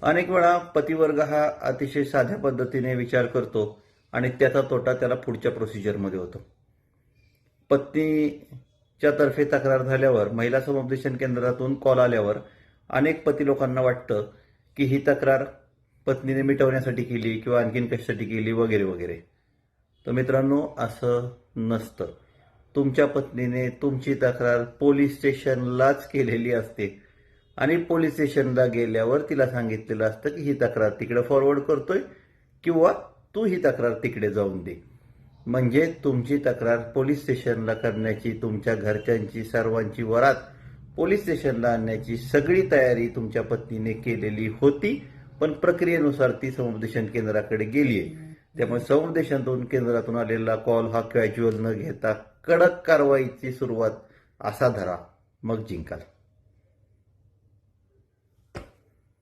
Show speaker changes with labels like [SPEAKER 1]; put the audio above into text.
[SPEAKER 1] अनेक वेळा पतिवर्ग हा अतिशय साध्या पद्धतीने विचार करतो आणि त्याचा तोटा त्याला पुढच्या प्रोसिजरमध्ये होतो. पत्नीच्या तर्फे तक्रार झाल्यावर महिला समुपदेशन केंद्रातून कॉल आल्यावर अनेक पती लोकांना वाटतं की ही तक्रार पत्नीने मिटवण्यासाठी केली किंवा आणखीन कशासाठी केली वगैरे वगैरे. तर मित्रांनो, असं नसतं. तुमच्या पत्नीने तुमची तक्रार पोलीस स्टेशनलाच केलेली असते आणि पोलीस स्टेशनला गेल्यावर तिला सांगितलेलं असतं की ही तक्रार तिकडे फॉरवर्ड करतोय किंवा तू ही तक्रार तिकडे जाऊन दे. म्हणजे तुमची तक्रार पोलीस स्टेशनला करण्याची, तुमच्या घरच्यांची सर्वांची वरात पोलीस स्टेशनला आणण्याची सगळी तयारी तुमच्या पत्नीने केलेली होती, पण प्रक्रियेनुसार ती समुपदेशन केंद्राकडे गेलीये. त्यामुळे समुपदेशन केंद्रातून आलेला कॉल हा कॅज्युअल न घेता कडक कारवाईची सुरुवात असा धरा, मग जिंकाल.